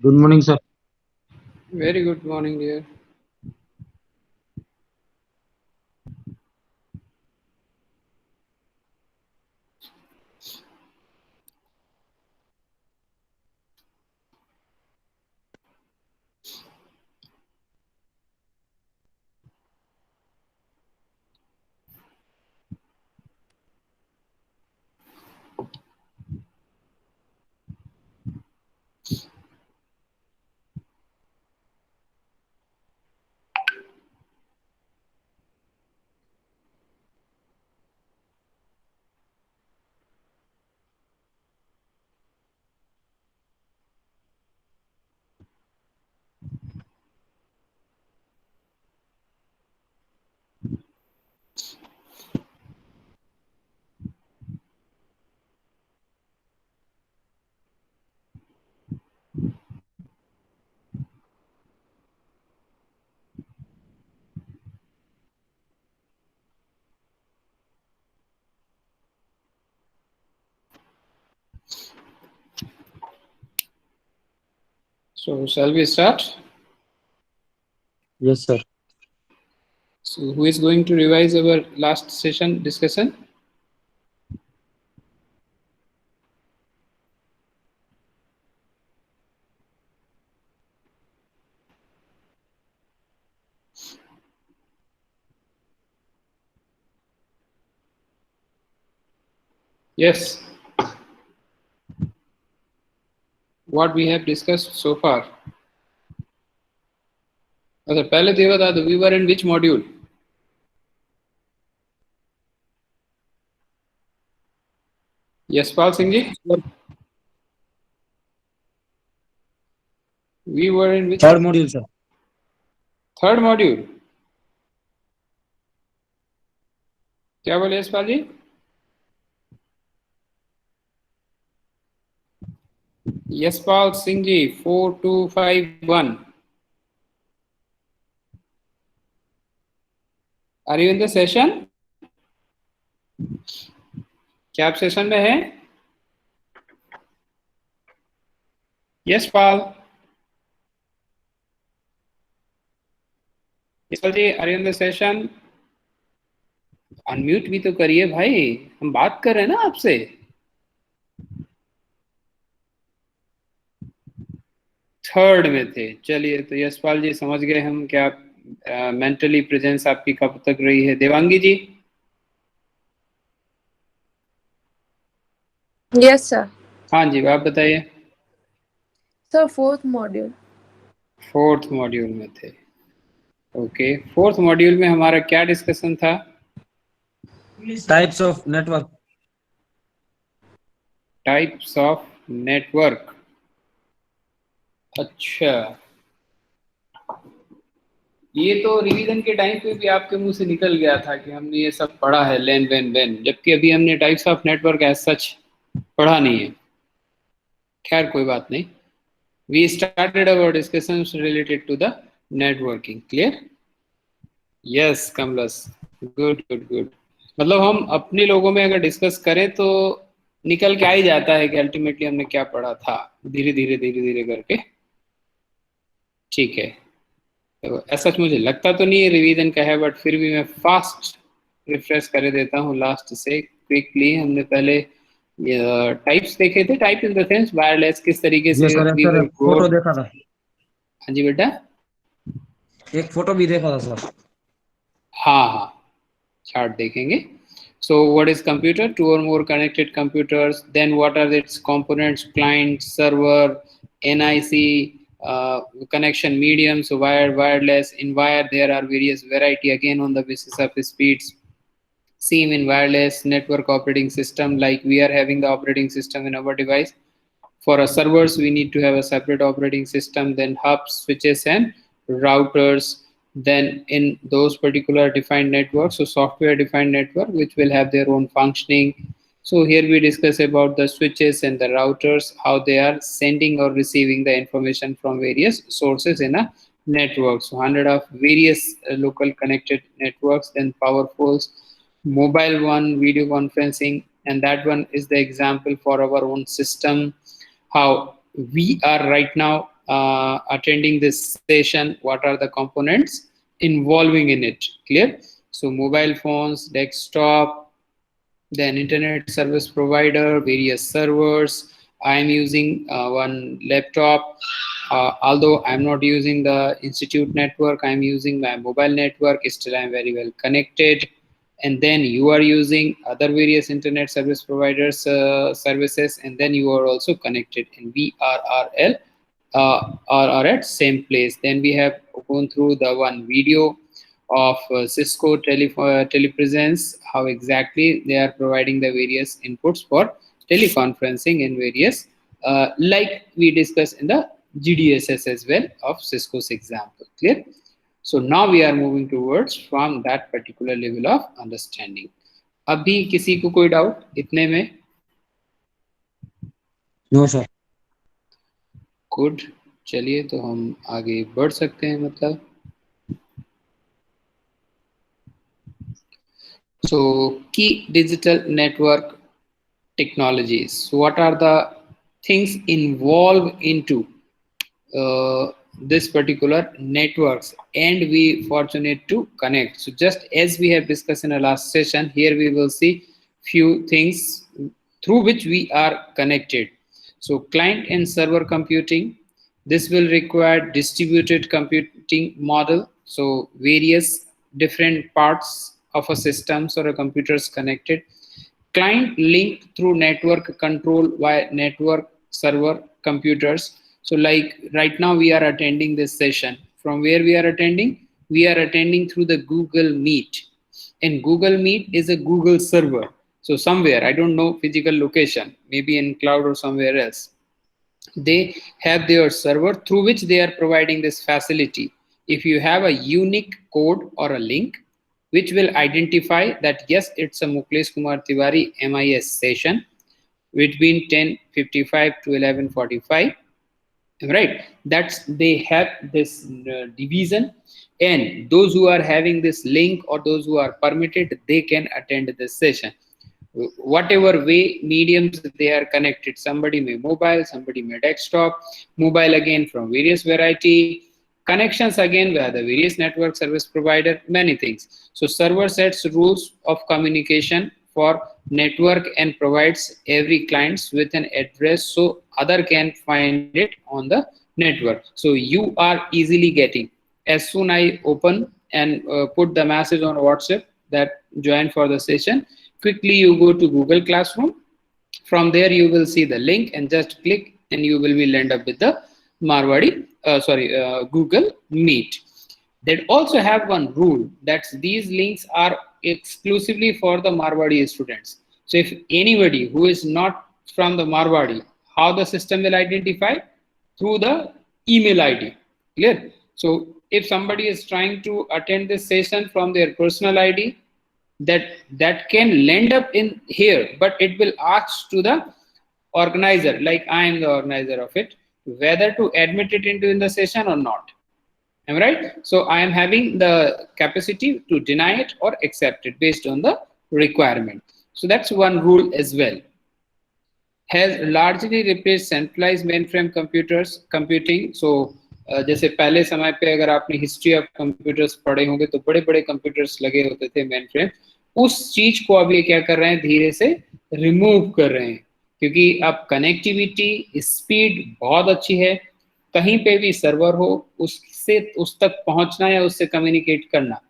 Good morning, sir. Very good morning, dear. So, shall we start? Yes, sir. So, who is going to revise our last session discussion? Yes, what we have discussed so far. अच्छा पहले तो ये बता दो, we were in which module? Yashpal Singh ji, we were in which Third module, sir. third module? क्या बोले यशपाल जी? Yashpal Singh ji, 4251. Are you in the session? क्या आप सेशन में हैं? यशपाल यशपाल जी, are you in the session? Unmute भी तो करिए भाई, हम बात कर रहे हैं ना आपसे. थर्ड में थे. चलिए, तो यशपाल जी समझ गए हम क्या मेंटली प्रेजेंस आपकी कब तक रही है. देवांगी जी. Yes, sir. हाँ जी, आप बताइए. So fourth module. Fourth module में थे. ओके, फोर्थ मॉड्यूल में हमारा क्या डिस्कशन था? Types of network. Types of network. अच्छा, ये तो रिवीजन के टाइम पे भी आपके मुंह से निकल गया था कि हमने ये सब पढ़ा है, लेन वेन वेन, जबकि अभी हमने types of network as such पढ़ा नहीं है. खैर कोई बात नहीं. We started our discussions related to the networking. Clear? Yes, Kamlas. Good, good, good. मतलब हम अपने लोगों में अगर डिस्कस करें तो निकल के आ ही जाता है कि अल्टीमेटली हमने क्या पढ़ा था, धीरे धीरे धीरे धीरे करके. ठीक है. तो ऐसा मुझे लगता तो नहीं है रिवीजन का है, बट फिर भी मैं फास्ट रिफ्रेश कर देता हूँ लास्ट से क्विकली. हमने पहले टाइप्स देखे थे. Type in the sense wireless किस तरीके ये से sir we sir will go. Photo देखा था. हाँ जी बेटा. एक फोटो भी देखा था सर. हाँ हाँ, chart देखेंगे. So what is computer? Two or more connected computers. Then what are its components? Client, server, NIC, connection medium, so wired, wireless. In wire there are various variety again on the basis of speeds. Same in wireless network operating system, like we are having the operating system in our device. For our servers, we need to have a separate operating system, then hubs, switches, and routers. Then in those particular defined networks, so software defined network, which will have their own functioning. So here we discuss about the switches and the routers, how they are sending or receiving the information from various sources in a network. So 100 of various local connected networks, then powerful mobile one, video conferencing, and that one is the example for our own system, how we are right now attending this session, what are the components involving in it. Clear? So mobile phones, desktop, then internet service provider, various servers. I am using one laptop. Although I'm not using the institute network, I'm using my mobile network. Still, I'm very well connected. And then you are using other various internet service providers services, and then you are also connected in VRRL are at same place. Then we have gone through the one video of Cisco telepresence, how exactly they are providing the various inputs for teleconferencing in various, like we discussed in the GDSS as well of Cisco's example. Clear? So now we are moving towards from that particular level of understanding. अभी किसी को कोई doubt इतने में? No sir. Good, चलिए तो हम आगे बढ़ सकते हैं. मतलब so key digital network technologies. So what are the things involved into this particular networks, and we fortunate to connect. So just as we have discussed in the last session, here we will see few things through which we are connected. So client and server computing, this will require distributed computing model. So various different parts of a systems or a computers connected. Client linked through network control via network server computers. So like right now we are attending this session. From where we are attending? We are attending through the Google Meet. And Google Meet is a Google server. So somewhere, I don't know physical location, maybe in cloud or somewhere else, they have their server through which they are providing this facility. If you have a unique code or a link, which will identify that yes, it's a Muklesh Kumar Tiwari MIS session between 10:55 to 11:45, right? That's they have this division, and those who are having this link or those who are permitted, they can attend this session. Whatever way mediums they are connected, somebody may mobile, somebody may desktop, mobile again from various variety, connections again via the various network service provider, many things. So server sets rules of communication for network and provides every clients with an address so other can find it on the network. So you are easily getting, as soon I open and put the message on WhatsApp that join for the session, quickly you go to Google Classroom. From there you will see the link and just click and you will be end up with the Google Meet. They also have one rule that these links are exclusively for the Marwadi students. So if anybody who is not from the Marwadi, how the system will identify? Through the email ID. Clear? So if somebody is trying to attend this session from their personal ID, that can land up in here, but it will ask to the organizer, like I am the organizer of it, whether to admit it into in the session or not. Am I right? So I am having the capacity to deny it or accept it based on the requirement. So that's one rule as well. Has largely replaced centralized mainframe computers computing. So जैसे पहले समय पे अगर आपने history of computers पढ़े होंगे तो बड़े बड़े कंप्यूटर्स लगे होते थे मेन फ्रेम, उस चीज को अब ये क्या कर रहे हैं, धीरे से रिमूव कर रहे हैं, क्योंकि अब कनेक्टिविटी स्पीड बहुत अच्छी है, कहीं पे भी सर्वर हो उससे उस तक पहुंचना या उससे कम्युनिकेट करना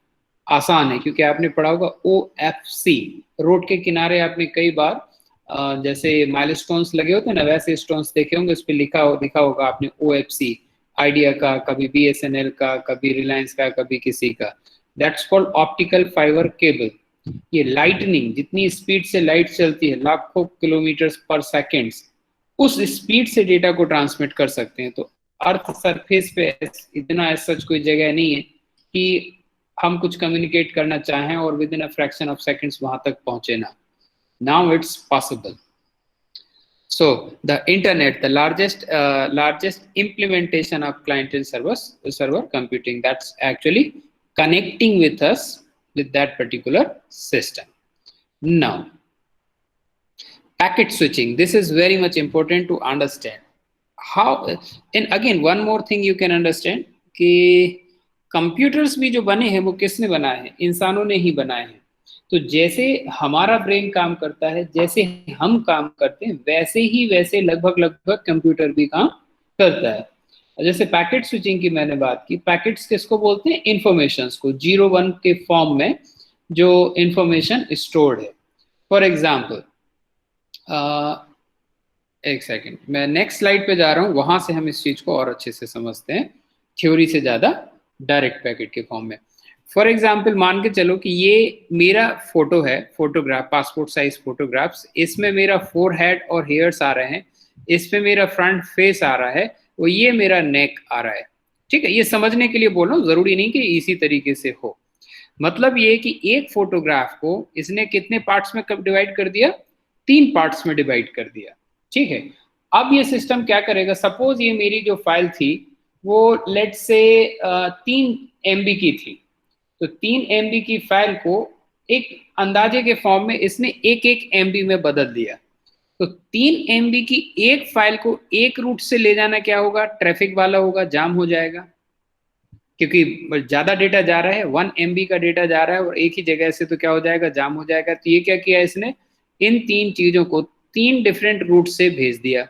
आसान है, क्योंकि आपने पढ़ा होगा OFC, रोड के किनारे आपने कई बार जैसे माइलस्टोन्स लगे होते हैं ना, वैसे स्टोन्स देखे होंगे, उस पर लिखा होगा आपने OFC, आइडिया का, कभी BSNL का, कभी रिलायंस का, कभी किसी का. That's called optical fibre cable. ये लाइटनिंग, जितनी स्पीड से लाइट चलती है, लाखों किलोमीटर पर सेकेंड, उस स्पीड से डेटा को ट्रांसमिट कर सकते हैं. तो अर्थ सरफेस पे इतना सच कोई जगह नहीं है कि हम कुछ कम्युनिकेट करना चाहें और with in a fraction of seconds वहां तक पहुंचे ना. Now it's possible. So the internet, the largest implementation of client and server computing, that's actually connecting with us with that particular system. Now, packet switching. This is very much important to understand. How, and again one more thing you can understand कि computers भी जो बने हैं वो किसने बनाए हैं? इंसानों ने ही बनाए हैं। तो जैसे हमारा ब्रेन काम करता है, जैसे हम काम करते हैं, वैसे ही वैसे लगभग लगभग कंप्यूटर भी काम करता है। जैसे पैकेट स्विचिंग की मैंने बात की, पैकेट्स किसको बोलते हैं? इंफॉर्मेशंस को, 0 1 के फॉर्म में जो इंफॉर्मेशन स्टोर्ड है। फॉर एग्जाम्पल, एक सेकेंड, मैं नेक्स्ट स्लाइड पे जा रहा हूँ, वहां से हम इस चीज को और अच्छे से समझते हैं, थ्योरी से ज्यादा डायरेक्ट पैकेट के फॉर्म में। फॉर एग्जाम्पल, मान के चलो कि ये मेरा फोटो है, फोटोग्राफ, पासपोर्ट साइज फोटोग्राफ्स, इसमें मेरा फोरहेड और हेयर्स आ रहे हैं, इसमें मेरा फ्रंट फेस आ रहा है, वो ये मेरा नेक आ रहा है। ठीक है, ये समझने के लिए बोल रहा हूँ, जरूरी नहीं कि इसी तरीके से हो। मतलब ये कि एक फोटोग्राफ को इसने कितने पार्ट्स में कब डिवाइड कर दिया? 3 पार्ट्स में डिवाइड कर दिया। ठीक है, अब ये सिस्टम क्या करेगा? सपोज ये मेरी जो फाइल थी वो लेट से 3 MB की थी, तो 3 MB की फाइल को एक अंदाजे के फॉर्म में इसने 1 1 MB में बदल दिया। तो 3 MB की एक फाइल को एक रूट से ले जाना क्या होगा? ट्रैफिक वाला होगा, जाम हो जाएगा, क्योंकि ज्यादा डेटा जा रहा है, 1 MB का डेटा जा रहा है और एक ही जगह से, तो क्या हो जाएगा? जाम हो जाएगा। तो ये क्या किया इसने? इन 3 चीजों को 3 डिफरेंट रूट से भेज दिया।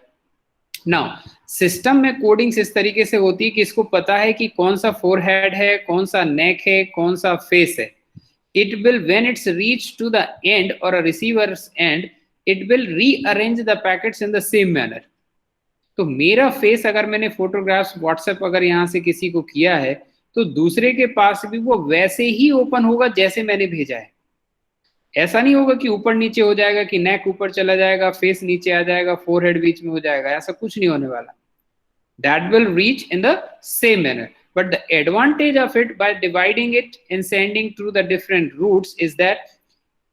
नाउ सिस्टम में कोडिंग्स इस तरीके से होती है कि इसको पता है कि कौन सा फोरहेड है, कौन सा नेक है, कौन सा फेस है। It will when it's reach to the end और a receivers end, it will rearrange the packets in the same manner. तो मेरा फेस अगर मैंने फोटोग्राफ्स व्हाट्सएप अगर यहाँ से किसी को किया है, तो दूसरे के पास भी वो वैसे ही ओपन होगा जैसे मैंने भेजा है। ऐसा नहीं होगा कि ऊपर नीचे हो जाएगा, कि नेक ऊपर चला जाएगा, फेस नीचे आ जाएगा, फोरहेड बीच में हो जाएगा, ऐसा कुछ नहीं होने वाला। That will reach in the same manner. But the advantage of it by dividing it and sending through the different routes is that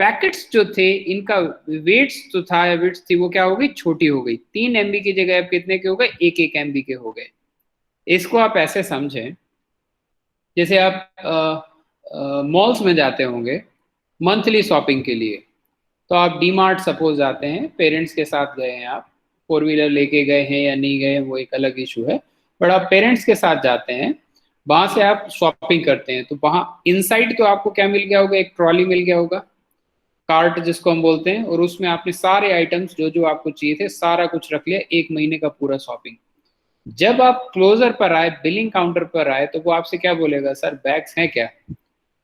packets जो थे इनका वेट्स जो था, वेट्स थी, वो क्या हो गई? छोटी हो गई। 3 MB की जगह अब कितने के हो गए? 1 1 MB के हो गए। इसको आप ऐसे समझें, जैसे आप मॉल्स में जाते होंगे मंथली शॉपिंग के लिए, तो आप डी मार्ट सपोज जाते हैं, पेरेंट्स के साथ गए हैं, आप 4 व्हीलर लेके गए हैं या नहीं गए वो एक अलग इशू है, बट आप पेरेंट्स के साथ जाते हैं, वहां से आप शॉपिंग करते हैं, तो वहां इनसाइड तो आपको क्या मिल गया होगा? एक ट्रॉली मिल गया होगा, कार्ट जिसको हम बोलते हैं, और उसमें आपने सारे आइटम्स जो जो आपको चाहिए थे सारा कुछ रख लिया, 1 महीने का पूरा शॉपिंग। जब आप क्लोजर पर आए, बिलिंग काउंटर पर आए, तो वो आपसे क्या बोलेगा? सर बैग्स हैं क्या?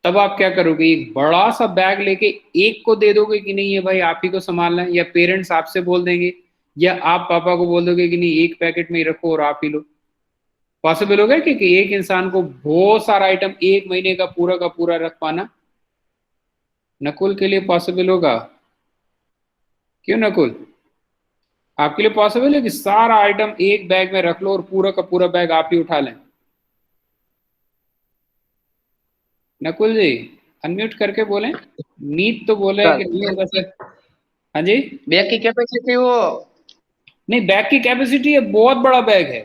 तब आप क्या करोगे? एक बड़ा सा बैग लेके एक को दे दोगे कि नहीं ये भाई आप ही को संभालना है, या पेरेंट्स आपसे बोल देंगे, या आप पापा को बोल दोगे कि नहीं एक पैकेट में ही रखो और आप ही लो? पॉसिबल होगा कि एक इंसान को बहुत सारा आइटम 1 महीने का पूरा रख पाना? नकुल के लिए पॉसिबल होगा? क्यों नकुल, आपके लिए पॉसिबल है कि सारा आइटम एक बैग में रख लो और पूरा का पूरा बैग आप ही उठा लें? नकुल जी अनम्यूट करके बोलें, मीत तो बोले कि नहीं होगा सर। हाँ जी, बैग की कैपेसिटी वो नहीं, बैग की कैपेसिटी है, बहुत बड़ा बैग है,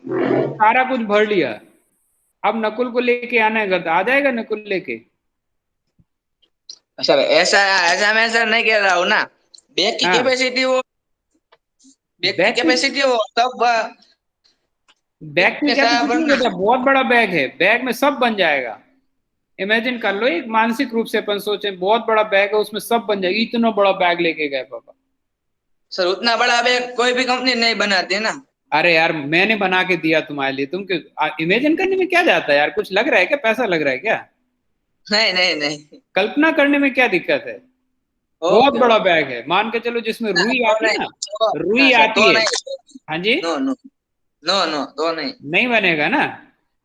सारा कुछ भर लिया। अब नकुल को लेके आना है घर, आ जाएगा नकुल लेके? सर ऐसा ऐसा मैं सर नहीं कह रहा हूँ ना। बैग की हाँ, कैपेसिटी वो बैग की कैपेसिटी वो तब बैग की कैसा कैपेसिटी बनना। बेटा बहुत बड़ा बैग है, बैग में सब बन जाएगा। इमेजिन कर लो, एक मानसिक रूप से अपन सोचे, बहुत बड़ा बैग है, उसमें सब बन जाएगा। इतना बड़ा बैग लेके गए पापा। सर उतना बड़ा बैग कोई भी कंपनी नहीं बनाती ना। अरे यार मैंने बना के दिया तुम्हारे लिए, तुम क्यों इमेजिन करने में क्या जाता है यार? कुछ लग रहा है क्या? पैसा लग रहा है क्या? नहीं नहीं नहीं। कल्पना करने में क्या दिक्कत है? बहुत ओके बड़ा ओके। बैग है, मान के चलो, जिसमें रुई तो आती है नहीं ना, ना रुई सर, आती तो है। नहीं। हाँ जी, नो नो नो नो, तो नहीं। नहीं बनेगा ना?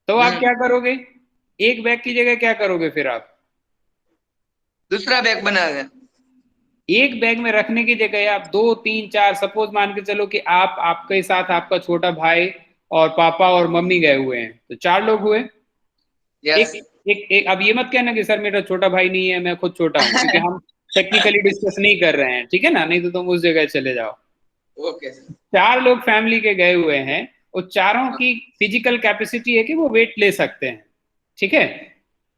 तो आप क्या करोगे? एक बैग की जगह क्या करोगे फिर आप? दूसरा बैग बनाओगे। एक बैग में रखने की जगह आप 2 3 4, सपोज मान के चलो कि आप, आपके साथ आपका छोटा भाई और पापा और मम्मी गए हुए हैं, तो 4 लोग हुए। यस। एक अब ये मत कहना कि सर मेरा छोटा भाई नहीं है, मैं खुद छोटा हूँ, क्योंकि हम टेक्निकली डिस्कस नहीं कर रहे हैं, ठीक है ना? नहीं तो तुम उस जगह चले जाओ। Okay sir. 4 लोग फैमिली के गए हुए हैं, और चारों की फिजिकल कैपेसिटी है कि वो वेट ले सकते हैं, ठीक है?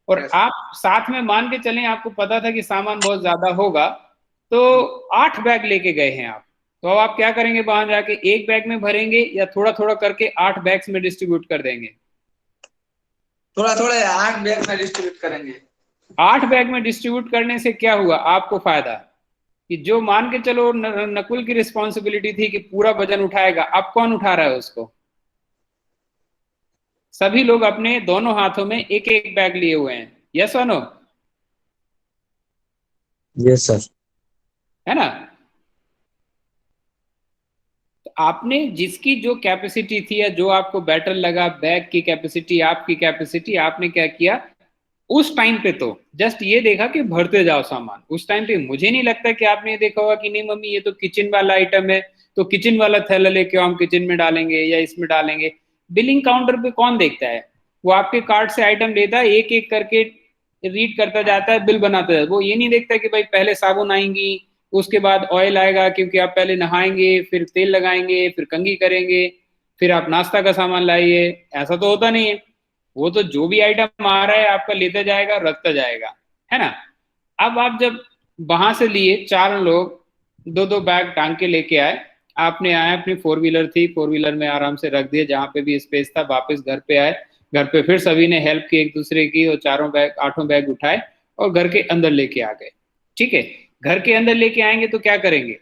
और Yes. आप साथ में मान के चलें, आपको पता था कि सामान बहुत ज्यादा होगा, तो 8 बैग लेके गए हैं आप। तो अब आप क्या करेंगे, वहां जाके एक बैग में भरेंगे या थोड़ा थोड़ा करके 8 बैग्स में डिस्ट्रीब्यूट कर देंगे? थोड़ा थोड़ा 8 बैग में डिस्ट्रीब्यूट करेंगे। 8 बैग में डिस्ट्रीब्यूट करने से क्या हुआ आपको फायदा, कि जो मान के चलो नकुल की रिस्पॉन्सिबिलिटी थी कि पूरा वजन उठाएगा, अब कौन उठा रहा है उसको? सभी लोग अपने दोनों हाथों में एक एक बैग लिए हुए हैं। यस और नो? Yes sir. है ना? तो आपने जिसकी जो कैपेसिटी थी या जो आपको बेटर लगा, बैग की कैपेसिटी, आपकी कैपेसिटी, आपने क्या किया उस टाइम पे? तो जस्ट ये देखा कि भरते जाओ सामान। उस टाइम पे मुझे नहीं लगता कि आपने ये देखा होगा कि नहीं मम्मी ये तो किचन वाला आइटम है, तो किचन वाला थैला लेके हम किचन में डालेंगे या इसमें डालेंगे। बिलिंग काउंटर पे कौन देखता है? वो आपके कार्ड से आइटम लेता है, एक एक करके रीड करता जाता है, बिल बनाता है। वो ये नहीं देखता कि भाई पहले साबुन आएंगी, उसके बाद ऑयल आएगा, क्योंकि आप पहले नहाएंगे, फिर तेल लगाएंगे, फिर कंघी करेंगे, फिर आप नाश्ता का सामान लाइए। ऐसा तो होता नहीं है। वो तो जो भी आइटम आ रहा है आपका लेता जाएगा, रखता जाएगा, है ना? अब आप जब वहां से लिए, 4 लोग 2-2 बैग टांग के लेके आए, आपने आया, अपनी 4 व्हीलर थी, 4 व्हीलर में आराम से रख दिए जहां पे भी स्पेस था। वापस घर पे आए, घर पे फिर सभी ने हेल्प की एक दूसरे की, और 8 बैग उठाए और घर के अंदर लेके आ गए। ठीक है, घर के अंदर लेके आएंगे तो क्या करेंगे?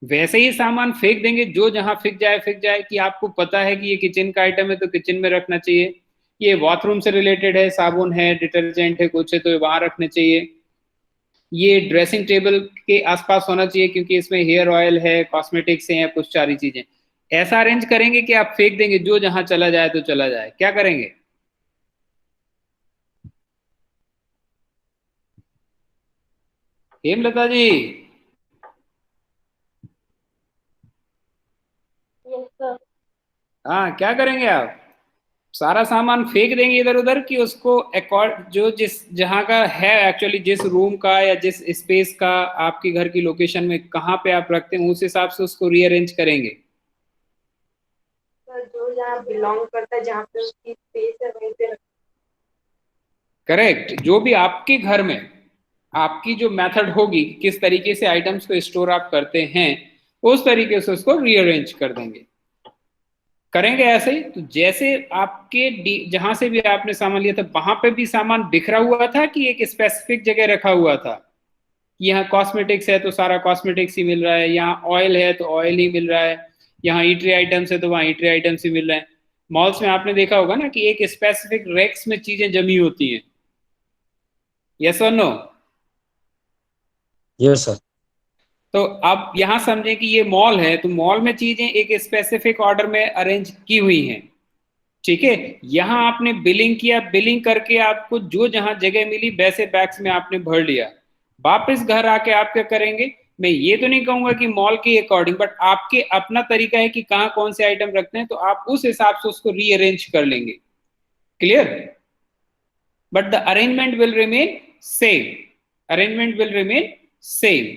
वैसे ही सामान फेंक देंगे, जो जहां फेंक जाए कि आपको पता है कि ये किचन का आइटम है तो किचन में रखना चाहिए, ये बाथरूम से रिलेटेड है, साबुन है, डिटर्जेंट है, कुछ है तो वहां रखने चाहिए, ये ड्रेसिंग टेबल के आसपास होना चाहिए क्योंकि इसमें हेयर ऑयल है, कॉस्मेटिक्स है, कुछ सारी चीजें। ऐसा अरेंज करेंगे कि आप फेंक देंगे, जो जहां चला जाए तो चला जाए? क्या करेंगे? हेमलता जी, Yes, sir. हाँ क्या करेंगे आप? सारा सामान फेंक देंगे इधर उधर, कि उसको अकॉर्ड जो जिस जहाँ का है, एक्चुअली जिस रूम का या जिस स्पेस का आपकी घर की लोकेशन में कहाँ पे आप रखते हैं, उस हिसाब से उसको रीअरेंज करेंगे? सर जो जहाँ बिलोंग करता है, जहाँ पे उसकी स्पेस है वहीं पे करेक्ट। जो भी आपके घर में आपकी जो मेथड होगी, किस तरीके से आइटम्स को स्टोर आप करते हैं, उस तरीके से उसको रीअरेंज कर देंगे। करेंगे ऐसे ही। तो जैसे आपके जहां से भी आपने सामान लिया था, वहां पे भी सामान बिखरा हुआ था कि एक स्पेसिफिक जगह रखा हुआ था? यहाँ कॉस्मेटिक्स है तो सारा कॉस्मेटिक्स ही मिल रहा है, यहाँ ऑयल है तो ऑयल ही मिल रहा है, यहाँ ईटरी आइटम्स है तो वहाँ ईटरी आइटम्स ही मिल रहे हैं। मॉल्स में आपने देखा होगा ना कि एक स्पेसिफिक रेक्स में चीजें जमी होती हैं। यस और नो? Yes sir. तो अब यहां समझें कि ये मॉल है, तो मॉल में चीजें एक स्पेसिफिक ऑर्डर में अरेंज की हुई हैं। ठीक है, यहां आपने बिलिंग किया, बिलिंग करके आपको जो जहां जगह मिली वैसे बैग्स में आपने भर लिया। वापस घर आके आप क्या करेंगे? मैं ये तो नहीं कहूंगा कि मॉल के अकॉर्डिंग, बट आपके अपना तरीका है कि कहाँ कौन से आइटम रखते हैं, तो आप उस हिसाब से उसको रीअरेंज कर लेंगे। Clear? But the arrangement will remain same. Arrangement will remain same.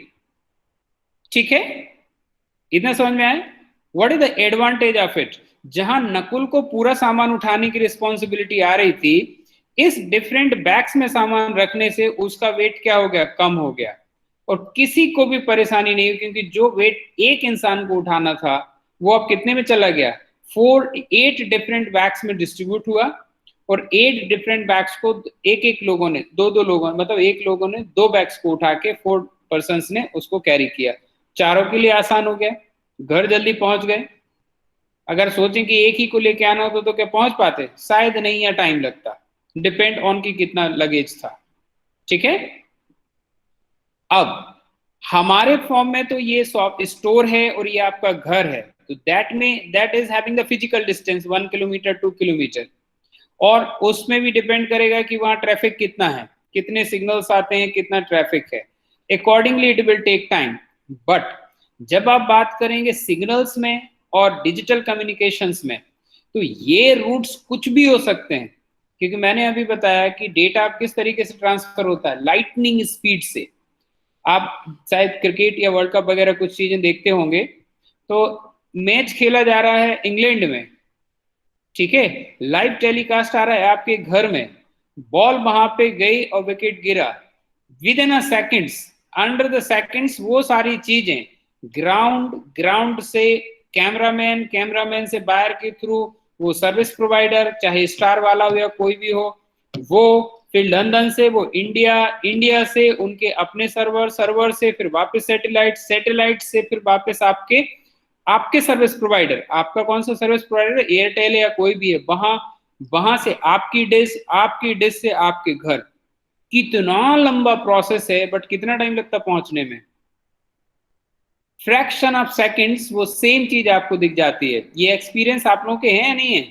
ठीक है, इतना समझ में आया? What is the advantage of it? जहां नकुल को पूरा सामान उठाने की रिस्पॉन्सिबिलिटी आ रही थी, इस डिफरेंट बैग्स में सामान रखने से उसका वेट क्या हो गया? कम हो गया। और किसी को भी परेशानी नहीं हुई, क्योंकि जो वेट एक इंसान को उठाना था वो अब कितने में चला गया? 8 डिफरेंट बैग्स में डिस्ट्रीब्यूट हुआ। और 8 डिफरेंट बैग्स को एक एक लोगों ने, दो लोगों, मतलब एक लोगों ने 2 बैग्स को उठा के 4 पर्सन ने उसको कैरी किया। चारों के लिए आसान हो गया, घर जल्दी पहुंच गए। अगर सोचें कि एक ही को लेके आना होता तो क्या पहुंच पाते? शायद नहीं, या टाइम लगता, डिपेंड ऑन की कितना लगेज था। ठीक है, अब हमारे फॉर्म में तो ये स्टोर है और ये आपका घर है, तो that is having the physical distance 1 kilometre 2 kilometre. और उसमें भी डिपेंड करेगा कि वहां ट्रैफिक कितना है, कितने सिग्नल्स आते हैं, कितना ट्रैफिक है, accordingly it will take time. But जब आप बात करेंगे सिग्नल्स में और डिजिटल कम्युनिकेशंस में, तो ये रूट्स कुछ भी हो सकते हैं, क्योंकि मैंने अभी बताया कि डेटा किस तरीके से ट्रांसफर होता है, लाइटनिंग स्पीड से। आप शायद क्रिकेट या वर्ल्ड कप वगैरह कुछ चीजें देखते होंगे, तो मैच खेला जा रहा है इंग्लैंड में, ठीक है, लाइव टेलीकास्ट आ रहा है आपके घर में, बॉल वहां पे गई और विकेट गिरा, with in a seconds, under the seconds वो सारी चीजें ग्राउंड से कैमरामैन, कैमरामैन से वायर के थ्रू वो सर्विस प्रोवाइडर, चाहे स्टार वाला हो या कोई भी हो वो, फिर लंदन से वो इंडिया, इंडिया से उनके अपने सर्वर, सर्वर से फिर वापस सैटेलाइट, सैटेलाइट से फिर वापस आपके आपके सर्विस प्रोवाइडर, आपका कौन सा सर्विस प्रोवाइडर, एयरटेल या कोई भी है, वहां से आपकी डिश से आपके घर। कितना लंबा प्रोसेस है, बट कितना टाइम लगता पहुंचने में, फ्रैक्शन ऑफ सेकंड्स वो सेम चीज आपको दिख जाती है। ये एक्सपीरियंस आप लोगों के हैं या नहीं है?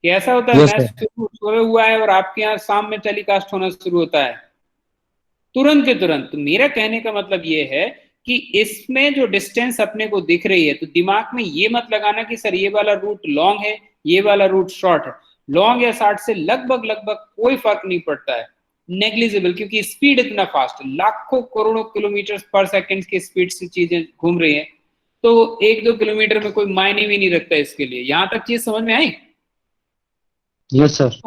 कि ऐसा होता है यस मैच सर। सुबह हुआ है और आपके यहाँ शाम में टेलीकास्ट होना शुरू होता है तुरंत के तुरंत। तो मेरा कहने का मतलब ये है कि इसमें जो डिस्टेंस अपने को दिख रही है, तो दिमाग में ये मत लगाना कि सर ये वाला रूट लॉन्ग है, ये वाला रूट शॉर्ट है। लॉन्ग या शॉर्ट से लगभग लगभग कोई फर्क नहीं पड़ता है, नेग्लिजिबल, क्योंकि स्पीड इतना फास्ट है, लाखों करोड़ों किलोमीटर पर सेकंड की स्पीड से चीजें घूम रही हैं, तो 1-2 किलोमीटर में कोई मायने भी नहीं रखता इसके लिए। यहां तक चीज समझ में आई? Yes sir.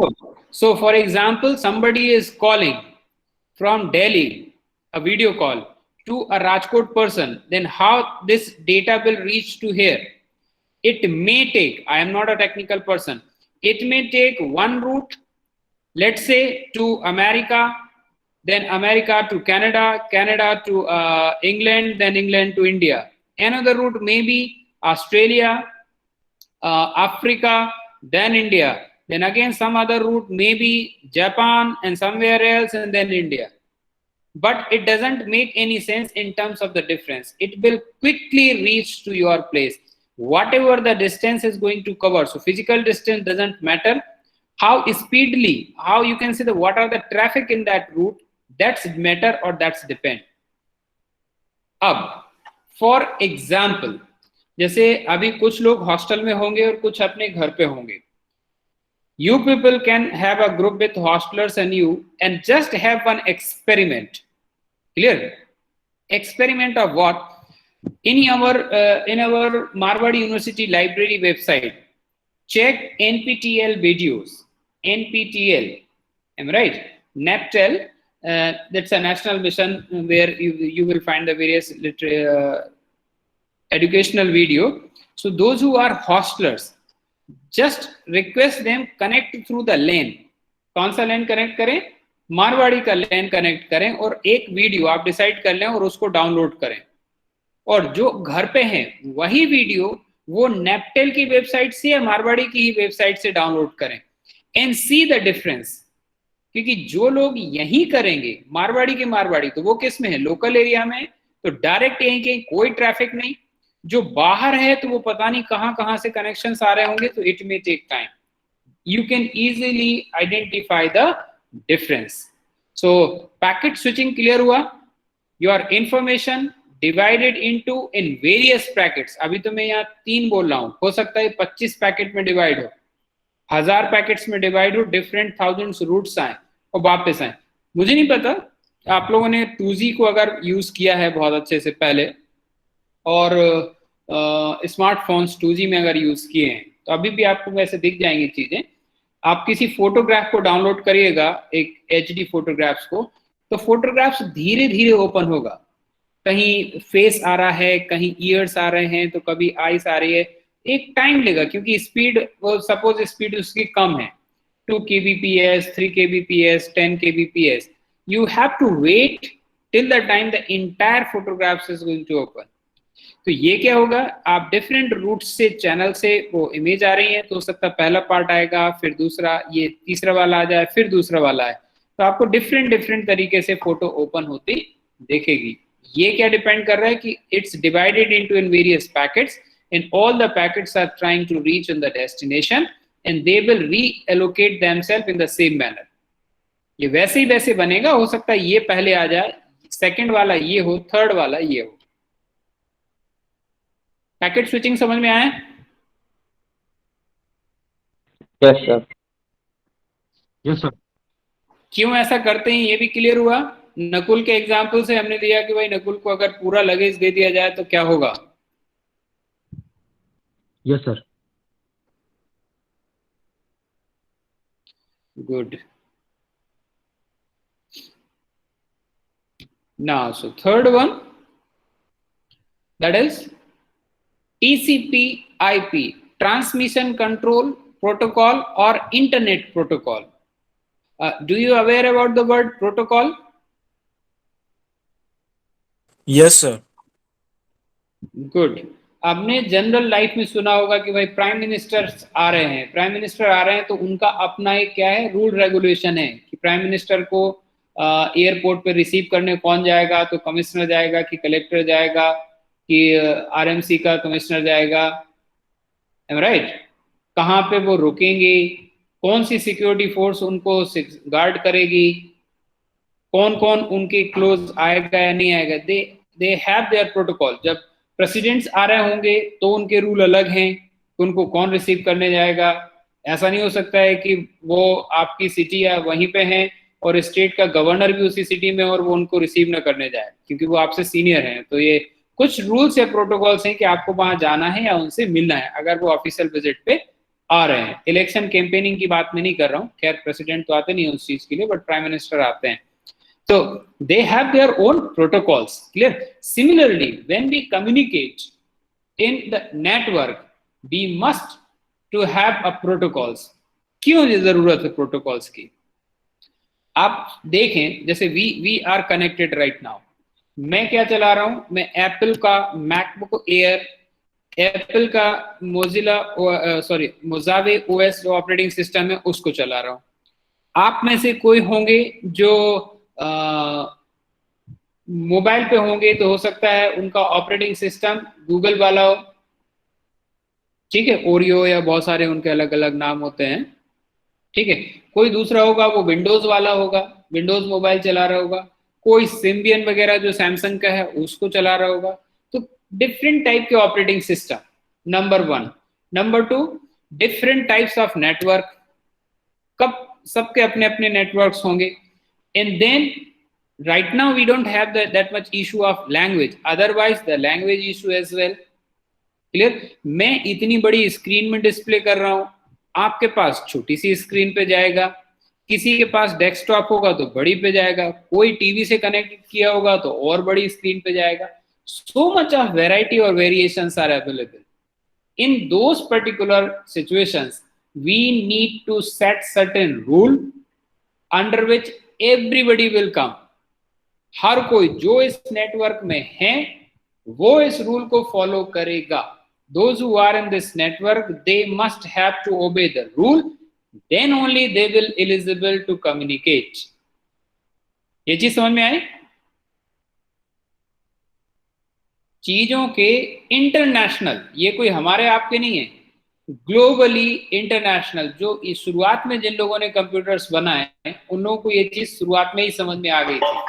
So for example, somebody is calling from Delhi, a video call to a Rajkot person, then how this data will reach to here? It may take, I am not a technical person, it may take one route, let's say to America, then America to Canada, Canada to England, then England to India. Another route may be Australia, Africa, then India. Then again, some other route may be Japan and somewhere else, and then India. But it doesn't make any sense in terms of the difference. It will quickly reach to your place, whatever the distance is going to cover. So physical distance doesn't matter. How speedily, how you can see the what are the traffic in that route, that's matter or that's depend. अब for example, जैसे अभी कुछ लोग hostel में होंगे और कुछ अपने घर पे होंगे। You people can have a group with hostelers and you, and just have one experiment. Clear? Experiment of what? In our Marwadi University library website, check NPTEL videos. NPTEL, am I right? NAPTEL, that's a national mission where you will find the various educational video. So those who are hostlers, just request them connect through the LAN. कौन सा LAN connect करें? मारवाड़ी का LAN connect करें और एक video आप decide कर लें और उसको डाउनलोड करें। और जो घर पे हैं वही वीडियो वो नेपटेल की वेबसाइट से या मारवाड़ी की ही वेबसाइट से डाउनलोड करें एंड सी द डिफरेंस। क्योंकि जो लोग यही करेंगे मारवाड़ी के मारवाड़ी, तो वो किस में है? लोकल एरिया में, तो डायरेक्ट यहीं कहीं कोई ट्रैफिक नहीं। जो बाहर है तो वो पता नहीं कहां से कनेक्शंस आ रहे होंगे, तो it may take time. You can easily identify the difference. So packet switching clear हुआ? Your information divided into in various packets. अभी तो मैं यहाँ 3 बोल रहा हूं, हो सकता है 25 पैकेट में डिवाइड हो, 1000 पैकेट्स में डिवाइड हो, डिफरेंट थाउजेंड्स रूट्स आए और वापस आए। मुझे नहीं पता आप लोगों ने 2G को अगर यूज किया है बहुत अच्छे से पहले, और स्मार्टफोन्स 2G में अगर यूज किए हैं, तो अभी भी आपको वैसे दिख जाएंगी चीजें। आप किसी फोटोग्राफ को डाउनलोड करिएगा, एक HD फोटोग्राफ्स को, तो फोटोग्राफ्स धीरे धीरे ओपन होगा। कहीं फेस आ रहा है, कहीं ईयर्स आ रहे हैं, तो कभी आईज आ रही है, एक टाइम लेगा क्योंकि स्पीड, सपोज स्पीड उसकी कम है 2 kbps, 3 kbps, 10 kbps, you have to wait till the time the entire photographs is going to open. तो ये क्या होगा, आप डिफरेंट रूट से, चैनल से वो इमेज आ रही है, तो हो सकता है पहला पार्ट आएगा, फिर दूसरा, ये तीसरा वाला आ जाए, फिर दूसरा वाला आए, तो आपको डिफरेंट तरीके से फोटो ओपन होती देखेगी। ये क्या डिपेंड कर रहा है कि it's divided into in various packets and all the packets are trying to reach in the destination and they will reallocate themselves in the same manner. ये वैसे ही वैसे बनेगा, हो सकता है ये पहले आ जाए, सेकंड वाला ये हो, थर्ड वाला ये हो। पैकेट स्विचिंग समझ में आया? Yes sir. Yes sir. क्यों ऐसा करते हैं ये भी क्लियर हुआ? नकुल के एग्जाम्पल से हमने लिया कि भाई नकुल को अगर पूरा लगेज दे दिया जाए तो क्या होगा। Yes sir. Good. Now, so third one, that is TCP/IP, transmission control protocol or internet protocol. Do you aware about the word protocol? Yes, sir. Good. आपने जनरल लाइफ में सुना होगा कि भाई प्राइम मिनिस्टर आ रहे हैं, प्राइम मिनिस्टर आ रहे हैं तो उनका अपना एक क्या है, रूल रेगुलेशन है कि प्राइम मिनिस्टर को एयरपोर्ट पे रिसीव करने कौन जाएगा, तो कमिश्नर जाएगा कि कलेक्टर जाएगा कि आरएमसी का कमिश्नर जाएगा, राइट? कहाँ पे वो रुकेंगे, कौन सी सिक्योरिटी फोर्स उनको गार्ड करेगी, कौन कौन उनके क्लोज आएगा या नहीं आएगा. They have their protocol. जब प्रेसिडेंट्स आ रहे होंगे तो उनके रूल अलग हैं, उनको कौन रिसीव करने जाएगा. ऐसा नहीं हो सकता है कि वो आपकी सिटी या वहीं पे हैं और स्टेट का गवर्नर भी उसी सिटी में और वो उनको रिसीव न करने जाए क्योंकि वो आपसे सीनियर हैं. तो ये कुछ रूल्स या प्रोटोकॉल्स हैं कि आपको वहां जाना है या उनसे मिलना है अगर वो ऑफिशियल विजिट पे आ रहे हैं. इलेक्शन कैंपेनिंग की बात मैं नहीं कर रहा हूँ, खैर प्रेसिडेंट तो आते नहीं उस चीज के लिए, बट प्राइम मिनिस्टर आते हैं. So they have their own protocols. Clear? Similarly, when we communicate in the network, we must to have a protocols. क्यों ये जरूरत है protocols की? आप देखें जैसे we are connected right now. मैं क्या चला रहा हूं, मैं एप्पल का मैकबुक एयर, एप्पल का मोजावे ओएस जो ऑपरेटिंग सिस्टम है उसको चला रहा हूं. आप में से कोई होंगे जो मोबाइल पे होंगे तो हो सकता है उनका ऑपरेटिंग सिस्टम गूगल वाला हो, ठीक है, ओरियो या बहुत सारे उनके अलग अलग नाम होते हैं, ठीक है. कोई दूसरा होगा वो विंडोज वाला होगा, विंडोज मोबाइल चला रहा होगा. कोई सिम्बियन वगैरह जो सैमसंग का है उसको चला रहा होगा. तो डिफरेंट टाइप के operating system, number 1. Number 2, different types of network. कब सबके अपने अपने नेटवर्क्स होंगे. And then right now we don't have that much issue of language, otherwise the language issue as well. Clear? मैं इतनी बड़ी स्क्रीन में डिस्प्ले कर रहा हूं, आपके पास छोटी सी स्क्रीन पे जाएगा, किसी के पास डेस्कटॉप होगा तो बड़ी पे जाएगा, कोई टीवी से कनेक्ट किया होगा तो और बड़ी स्क्रीन पे जाएगा. So much of variety or variations are available. In those particular situations we need to set certain rule under which everybody will come. हर कोई जो इस नेटवर्क में है वो इस रूल को फॉलो करेगा. Those who are in this network, they must have to obey the rule, then only they will eligible to communicate. ये चीज समझ में आई? चीजों के इंटरनेशनल, ये कोई हमारे आपके नहीं है, ग्लोबली इंटरनेशनल. जो इस शुरुआत में जिन लोगों ने कंप्यूटर्स बनाए उन लोगों को ये चीज शुरुआत में ही समझ में आ गई थी,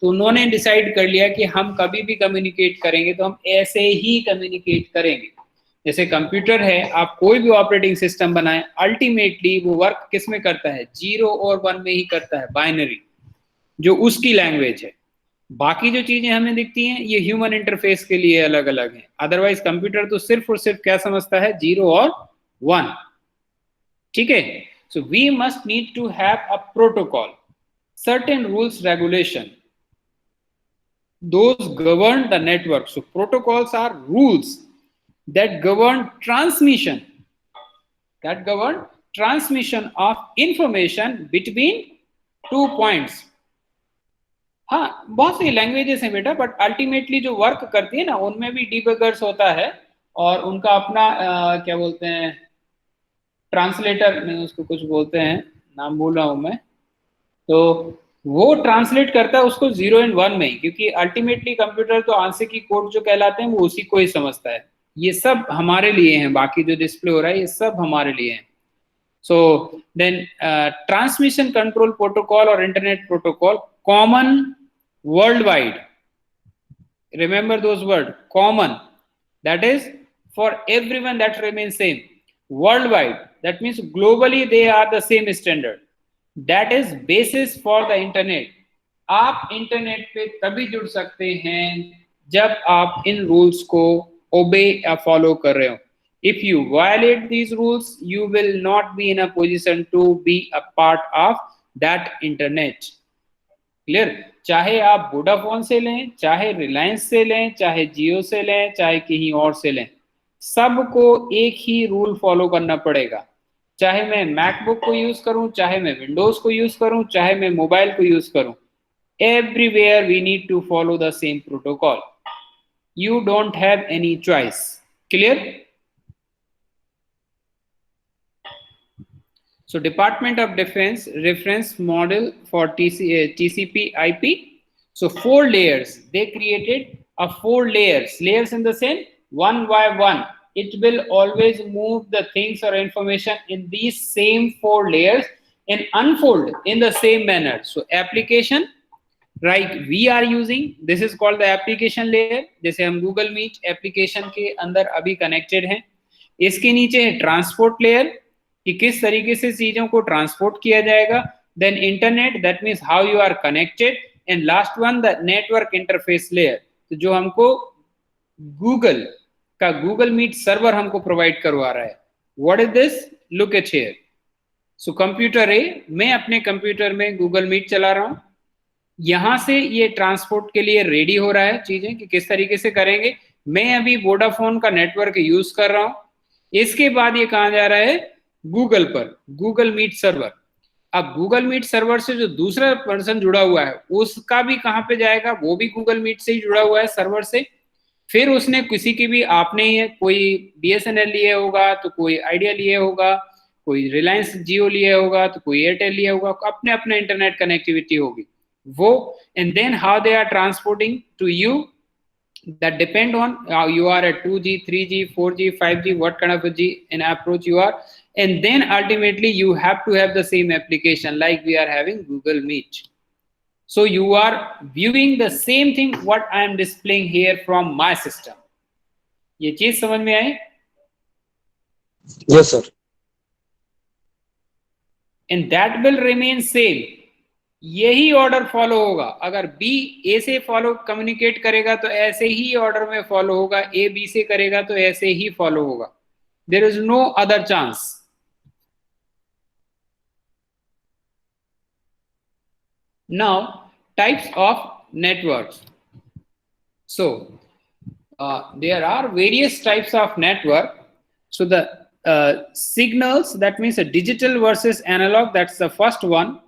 तो उन्होंने डिसाइड कर लिया कि हम कभी भी कम्युनिकेट करेंगे तो हम ऐसे ही कम्युनिकेट करेंगे. जैसे कंप्यूटर है, आप कोई भी ऑपरेटिंग सिस्टम बनाए, अल्टीमेटली वो वर्क किस में करता है, 0 और 1 में ही करता है, बाइनरी, जो उसकी लैंग्वेज है. बाकी जो चीजें हमें दिखती हैं ये ह्यूमन इंटरफेस के लिए अलग अलग है. अदरवाइज कंप्यूटर तो सिर्फ और सिर्फ क्या समझता है, 0 और 1, ठीक है. So we must need to have a protocol, certain rules regulation, those govern the network. So protocols are rules that govern transmission of information between 2 points. हाँ, बहुत सी लैंग्वेजेस हैं बेटा, बट अल्टीमेटली जो वर्क करती है ना उनमें भी डिबगर्स होता है और उनका अपना क्या बोलते हैं, ट्रांसलेटर नहीं, उसको कुछ बोलते हैं, नाम भूल रहा हूं मैं. तो वो ट्रांसलेट करता है उसको 0 और 1 में ही, क्योंकि अल्टीमेटली कंप्यूटर तो आंसर की कोड जो कहलाते हैं वो उसी को ही समझता है. ये सब हमारे लिए हैं, बाकी जो डिस्प्ले हो रहा है ये सब हमारे लिए हैं. So then transmission control protocol और internet protocol common world wide. Remember those word, common, that is for everyone, that remains same. Worldwide, that means globally they are the same standard. That is basis for the internet. आप internet पे तभी जुड़ सकते हैं जब आप इन rules को ओबे या फॉलो कर रहे हो. If you violate these rules, you will not be in a position to be a part of that internet. Clear? चाहे आप वोडाफोन से लें, चाहे रिलायंस से लें, चाहे जियो से लें, चाहे कहीं और से लें, सबको एक ही रूल फॉलो करना पड़ेगा। चाहे मैं मैकबुक को यूज करूं, चाहे मैं विंडोज को यूज करूं, चाहे मैं मोबाइल को यूज करूं, everywhere we need to follow the same protocol. You don't have any choice. Clear? So Department of Defense reference model for TCP IP. So 4 layers. They created a 4 layers. Layers in the sense one by one. It will always move the things or information in these same 4 layers and unfold in the same manner. So application, right, we are using, this is called the application layer. जैसे हम Google Meet application के अंदर अभी connected हैं. इसके नीचे है transport layer कि किस तरीके से चीजों को ट्रांसपोर्ट किया जाएगा. Then internet, that means how you are connected. And last one the network interface layer, तो जो हमको गूगल का गूगल मीट सर्वर हमको प्रोवाइड करवा रहा है. What is this? Look at here. So computer A, मैं अपने कंप्यूटर में गूगल मीट चला रहा हूं. यहां से ये ट्रांसपोर्ट के लिए रेडी हो रहा है चीजें कि किस तरीके से करेंगे. मैं अभी वोडाफोन का नेटवर्क यूज कर रहा हूं. इसके बाद ये कहा जा रहा है गूगल पर, गूगल मीट सर्वर. अब गूगल मीट सर्वर से जो दूसरा पर्सन जुड़ा हुआ है उसका भी कहां पे जाएगा? वो भी गूगल मीट से ही जुड़ा हुआ है सर्वर से. फिर उसने किसी की भी, आपने ही कोई BSNL लिए होगा, तो कोई आइडिया लिए होगा, कोई रिलायंस जियो लिए होगा, तो कोई एयरटेल लिए होगा, अपने अपने इंटरनेट कनेक्टिविटी होगी वो. And then how they are transporting to you, that depend on how you are at 2G, 3G, 4G, 5G, what kind of a G and approach you are. And then ultimately you have to have the same application like we are having Google Meet. So you are viewing the same thing what I am displaying here from my system. ये चीज समझ में आई? Yes, sir. And that will remain same. यही order follow होगा. अगर B A से follow communicate करेगा तो ऐसे ही ऑर्डर में फॉलो होगा. A B से करेगा तो ऐसे ही फॉलो होगा. There is no other chance. Now, types of networks. So, there are various types of network. So the signals, that means a digital versus analog, that's the first one.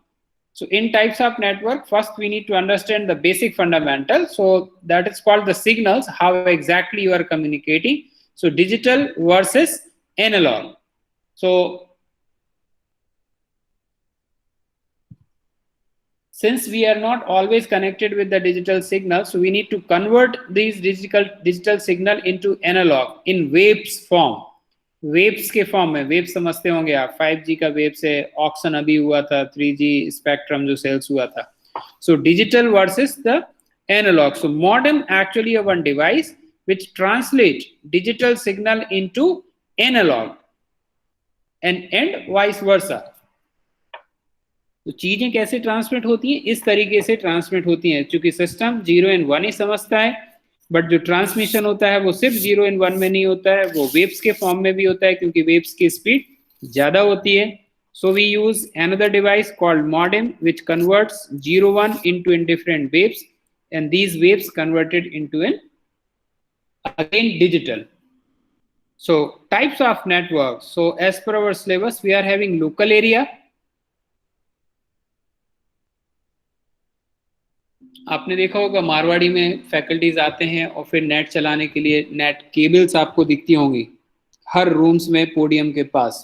So in types of network, first we need to understand the basic fundamental. So that is called the signals, how exactly you are communicating. So digital versus analog. So since we are not always connected with the digital signal, so we need to convert these digital signal into analog in waves form. Waves के form में. Wave समझते होंगे आप, 5G का wave से auction अभी हुआ था, 3G स्पेक्ट्रम जो सेल्स हुआ था. So digital versus the analog. So modem actually a one device which translate digital signal into analog and vice versa. तो चीजें कैसे ट्रांसमिट होती हैं? इस तरीके से ट्रांसमिट होती हैं. क्योंकि सिस्टम 0 and 1 ही समझता है, बट जो ट्रांसमिशन होता है वो सिर्फ 0 and 1 में नहीं होता है, वो वेव्स के फॉर्म में भी होता है क्योंकि वेव्स की स्पीड ज्यादा होती है. So we use another device called modem which converts 0-1 into in different waves, and these waves converted into an again digital. So types of networks. So as per our syllabus, we are having local area. आपने देखा होगा मारवाड़ी में faculties आते हैं और फिर net चलाने के लिए नेट केबल्स आपको दिखती होंगी हर रूम्स में पोडियम के पास.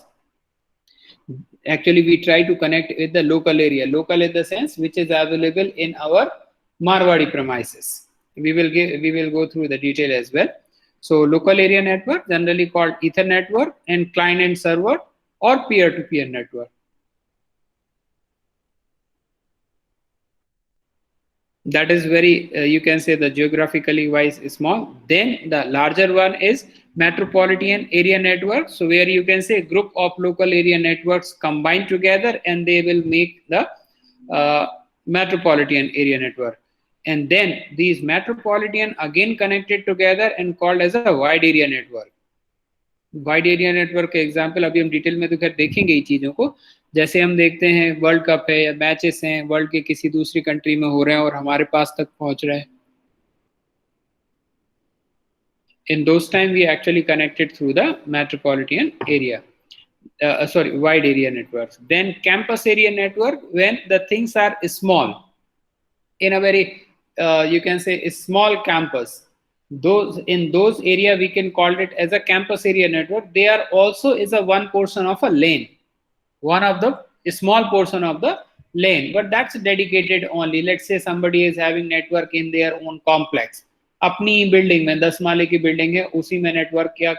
Actually we try to connect with the local area. Local in the sense which is available in our Marwari premises. We will go through the detail as well. So local area network, generally called ether network, and client and server or peer-to-peer network. That is very you can say the geographically wise small. Then the larger one is metropolitan area network. So where you can say group of local area networks combined together and they will make the metropolitan area network. And then these metropolitan again connected together and called as a wide area network. Wide area network का example अभी हम detail में तो खैर देखेंगे ही चीजों को, जैसे हम देखते हैं वर्ल्ड कप है या मैचेस हैं वर्ल्ड के किसी दूसरी कंट्री में हो रहे हैं और हमारे पास तक पहुंच रहे हैं. In those time we actually connected through the metropolitan area. Wide area networks. Then campus area network, when the things are small in a very you can say a small campus, those in those area we can call it as a campus area network. They are also is a one portion of a lane, one of the small portion of the lane, but that's dedicated only. Let's say somebody is having network in their own complex, अपनी building में 10 माले की building है, उसी में network क्या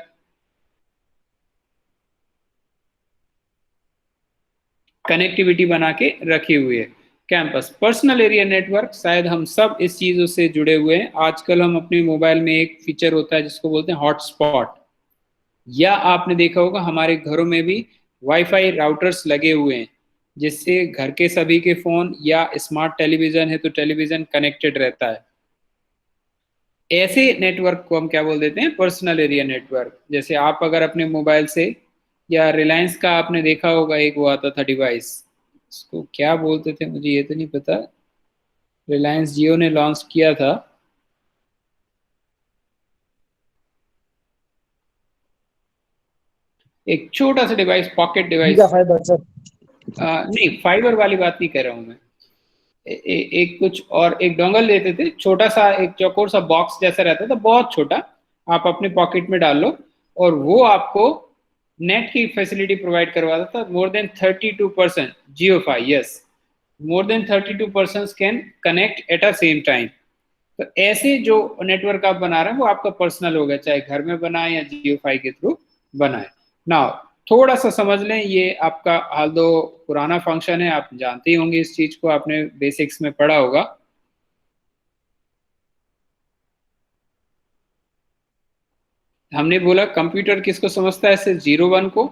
connectivity बना के रखी हुई है. कैंपस पर्सनल एरिया नेटवर्क, शायद हम सब इस चीजों से जुड़े हुए हैं. आजकल हम अपने मोबाइल में एक फीचर होता है जिसको बोलते हैं हॉटस्पॉट, या आपने देखा होगा हमारे घरों में भी वाईफाई राउटर्स लगे हुए हैं जिससे घर के सभी के फोन या स्मार्ट टेलीविजन है तो टेलीविजन कनेक्टेड रहता है. ऐसे नेटवर्क को हम क्या बोल देते हैं, पर्सनल एरिया नेटवर्क. जैसे आप अगर अपने मोबाइल से, या रिलायंस का आपने देखा होगा एक वो आता था डिवाइस, इसको क्या बोलते थे मुझे ये तो नहीं पता, रिलायंस जियो ने लॉन्च किया था, एक छोटा सा डिवाइस, पॉकेट डिवाइस. नहीं, फाइबर वाली बात नहीं कर रहा हूं मैं. एक कुछ और एक डोंगल लेते थे, छोटा सा एक चौकोर सा बॉक्स जैसा रहता था, बहुत छोटा, आप अपने पॉकेट में डाल लो और वो आपको नेट की फैसिलिटी प्रोवाइड करवाता था. More than 32% JioFi, yes, more than 32% can connect at a same time. तो ऐसे जो नेटवर्क आप बना रहे हैं वो आपका पर्सनल होगा, चाहे घर में बनाए या जियोफाई के थ्रू बनाए. नाउ थोड़ा सा समझ लें, ये आपका हाल दो पुराना फंक्शन है, आप जानते ही होंगे इस चीज को, आपने बेसिक्स में पढ़ा होगा. हमने बोला कंप्यूटर किसको समझता है, सिर्फ 0 1 को.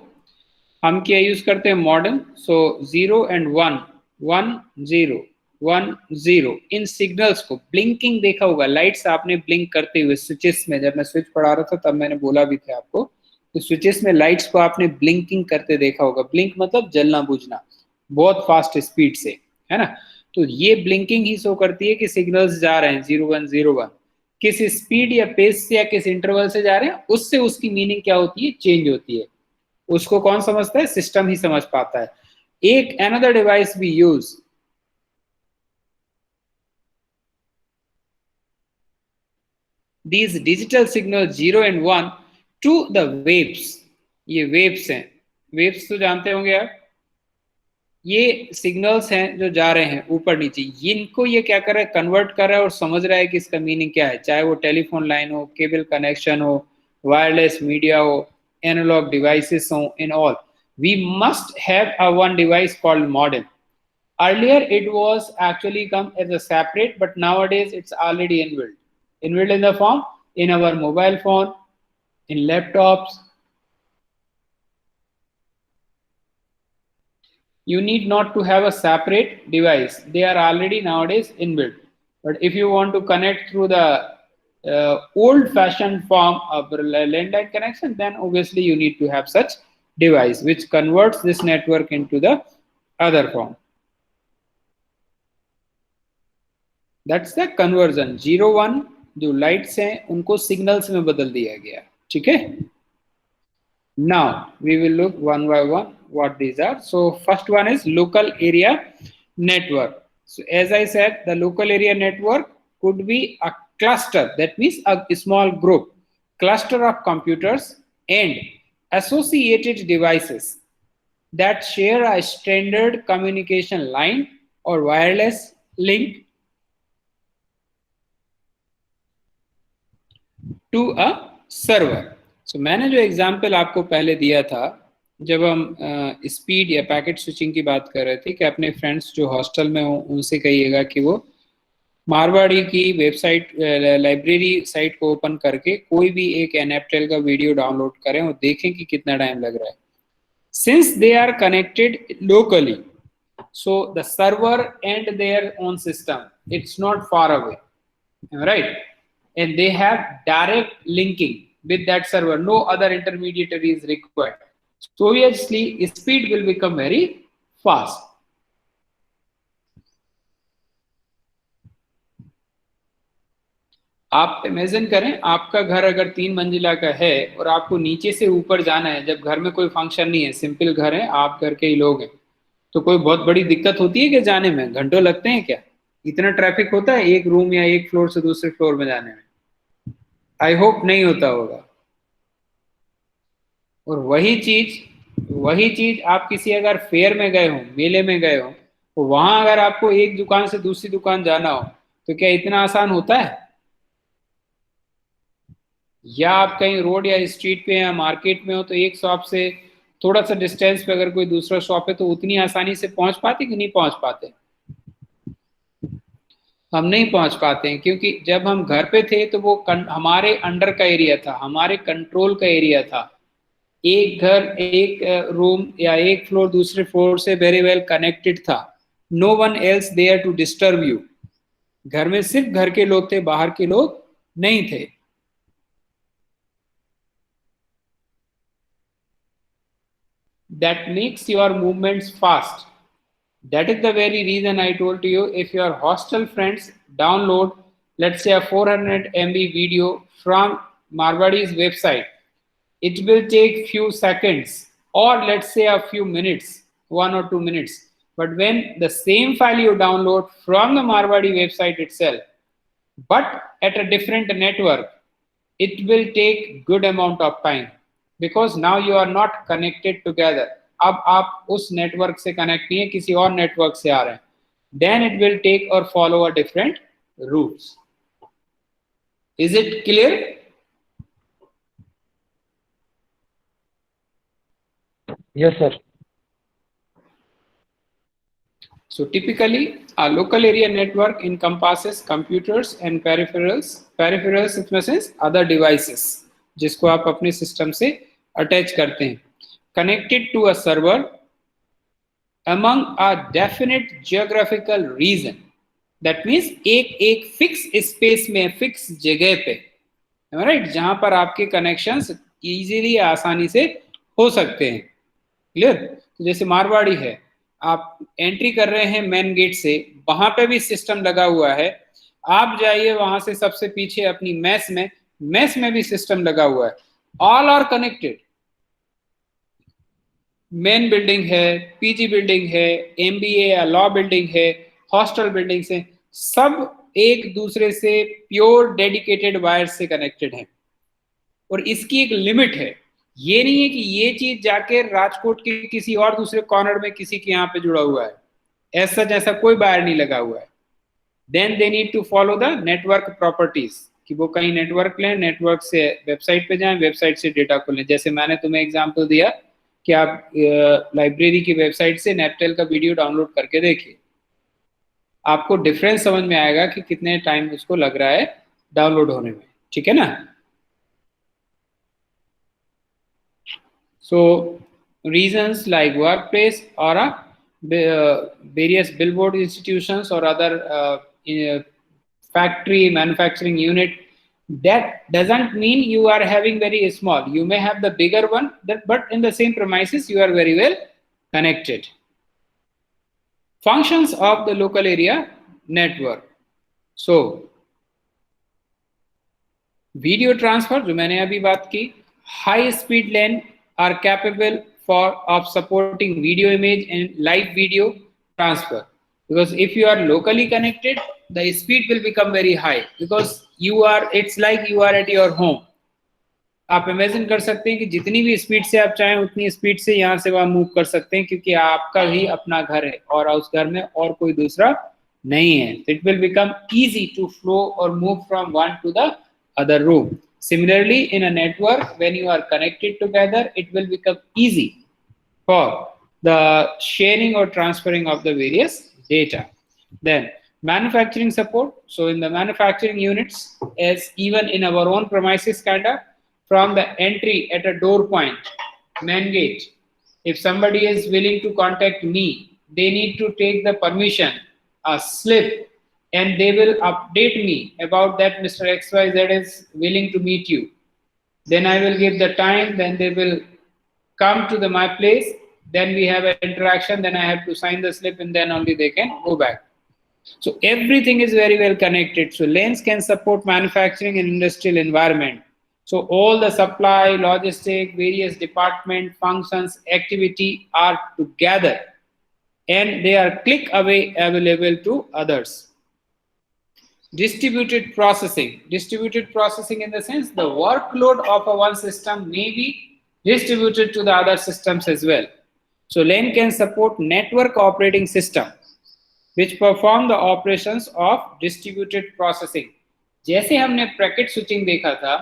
हम क्या यूज करते हैं, modern. So 0 and 1 1 0 1 0, in signals को ब्लिंकिंग देखा होगा, लाइट्स आपने ब्लिंक करते हुए स्विचेस में, जब मैं स्विच पढ़ा रहा था तब मैंने बोला भी था आपको, तो स्विचेस में लाइट्स को आपने ब्लिंकिंग करते देखा होगा. ब्लिंक मतलब जलना बुझना बहुत फास्ट स्पीड से, है ना. तो ये ब्लिंकिंग ही शो करती है कि सिग्नल्स जा रहे हैं 0 1 0 1, किस स्पीड या पेस से या किस इंटरवल से जा रहे हैं, उससे उसकी मीनिंग क्या होती है, चेंज होती है. उसको कौन समझता है, सिस्टम ही समझ पाता है. एक another device we use, these digital signals 0 and 1 to the waves. ये waves हैं, waves तो जानते होंगे आप, ये सिग्नल्स हैं जो जा रहे हैं ऊपर नीचे. इनको ये क्या कर रहा है, कन्वर्ट कर रहा है और समझ रहा है कि इसका मीनिंग क्या है, चाहे वो टेलीफोन लाइन हो, केबल कनेक्शन हो, वायरलेस मीडिया हो, एनालॉग डिवाइसेस हो. In all we must have a one device called modem. Earlier it was actually come as a separate, but nowadays it's already inbuilt. Inbuilt in the form in our mobile phone, in laptops. You need not to have a separate device. They are already nowadays inbuilt. But if you want to connect through the old-fashioned form of landline connection, then obviously you need to have such device which converts this network into the other form. That's the conversion. 0 1 जो lights हैं उनको signals में बदल दिया गया. ठीक है. Now we will look one by one what these are. So first one is local area network. So as I said, the local area network could be a cluster, that means a small group, cluster of computers and associated devices that share a standard communication line or wireless link to a server. So मैंने जो example आपको पहले दिया था जब हम speed या packet switching की बात कर रहे थे कि अपने फ्रेंड्स जो हॉस्टल में हो उनसे कहिएगा कि वो मारवाड़ी की वेबसाइट लाइब्रेरी साइट को ओपन करके कोई भी एक एनएफटेल का वीडियो डाउनलोड करें और देखें कि कितना टाइम लग रहा है. Since they are connected locally, so the server and their own system, it's not far away, right, and they have direct linking with that server. No other intermediary is required. So obviously speed will become very fast. आप imagine करें, आपका घर अगर 3 मंजिला का है और आपको नीचे से ऊपर जाना है, जब घर में कोई फंक्शन नहीं है, सिंपल घर है, आप घर के ही लोग हैं, तो कोई बहुत बड़ी दिक्कत होती है कि जाने में घंटों लगते हैं क्या? इतना ट्रैफिक होता है एक रूम या एक फ्लोर से दूसरे फ्लोर में जाने में? आई होप नहीं होता होगा। और वही चीज आप किसी अगर फेयर में गए हो, मेले में गए हो, तो वहां अगर आपको एक दुकान से दूसरी दुकान जाना हो तो क्या इतना आसान होता है? या आप कहीं रोड या स्ट्रीट पे या मार्केट में हो तो एक शॉप से थोड़ा सा डिस्टेंस पे अगर कोई दूसरा शॉप है तो उतनी आसानी से पहुंच पाते कि नहीं पहुंच पाते? हम नहीं पहुंच पाते हैं, क्योंकि जब हम घर पे थे तो वो हमारे अंडर का एरिया था, हमारे कंट्रोल का एरिया था। एक घर, एक रूम या एक फ्लोर दूसरे फ्लोर से वेरी वेल कनेक्टेड था। No one else there to disturb you. घर में सिर्फ घर के लोग थे, बाहर के लोग नहीं थे। That makes your movements fast. That is the very reason I told you, if your hostel friends download, let's say, a 400 MB video from Marwadi's website, it will take few seconds or let's say a few minutes, 1 or 2 minutes. But when the same file you download from the Marwadi website itself, but at a different network, it will take good amount of time, because now you are not connected together. अब आप उस network से connect नहीं है, किसी और network से आ रहे हैं, then it will take or follow a different routes. Is it clear? Yes, sir. So typically, a local area network encompasses computers and peripherals. Peripherals इसमें से other devices जिसको आप अपने सिस्टम से अटैच करते हैं, connected to a server among a definite geographical region. That means एक fix space में, फिक्स जगह पे, राइट, जहां पर आपके कनेक्शंस इजीली, आसानी से हो सकते हैं। क्लियर? तो जैसे मारवाड़ी है, आप एंट्री कर रहे हैं मेन गेट से, वहां पे भी सिस्टम लगा हुआ है। आप जाइए वहां से सबसे पीछे अपनी मेस में भी सिस्टम लगा हुआ है। All are connected. Main building है, पीजी बिल्डिंग है, एमबीए या लॉ बिल्डिंग है, हॉस्टल बिल्डिंग से, सब एक दूसरे से प्योर डेडिकेटेड वायर से कनेक्टेड है। और इसकी एक लिमिट है, ये नहीं है कि ये चीज जाके राजकोट के किसी और दूसरे कॉर्नर में किसी के यहाँ पे जुड़ा हुआ है, ऐसा जैसा कोई वायर नहीं लगा हुआ है। Then they need to follow the network properties, कि वो कहीं नेटवर्क लें, नेटवर्क से वेबसाइट पे जाएं, वेबसाइट से डेटा को लें। जैसे मैंने तुम्हें एग्जांपल दिया कि आप लाइब्रेरी की वेबसाइट से नेपटेल का वीडियो डाउनलोड करके देखिए, आपको डिफरेंस समझ में आएगा कि कितने टाइम उसको लग रहा है डाउनलोड होने में। ठीक है ना? So reasons like workplace or various billboard institutions or other factory manufacturing unit, that doesn't mean you are having very small. You may have the bigger one, but in the same premises you are very well connected. Functions of the local area network. So video transfer जो मैंने अभी बात की, high speed LAN are capable of supporting video, image and live video transfer, because if you are locally connected, the speed will become very high, because it's like you are at your home. आप imagine कर सकते हैं कि जितनी भी speed से आप चाहें उतनी स्पीड से यहाँ से वहां मूव कर सकते हैं, क्योंकि आपका ही अपना घर है और उस घर में और कोई दूसरा नहीं है। It will become easy to flow or move from one to the other room. Similarly, in a network, when you are connected together, it will become easy for the sharing or transferring of the various data. Then manufacturing support. So in the manufacturing units, as even in our own premises kind of, from the entry at a door point, main gate, if somebody is willing to contact me, they need to take the permission, a slip, and they will update me about that Mr. XYZ is willing to meet you. Then I will give the time, then they will come to my place, then we have an interaction, then I have to sign the slip, and then only they can go back. So everything is very well connected. So lanes can support manufacturing and industrial environment. So all the supply, logistic, various department functions, activity are together, and they are click away available to others. Distributed processing in the sense the workload of a one system may be distributed to the other systems as well. So LAN can support network operating system which perform the operations of distributed processing. जैसे हमने packet switching देखा था,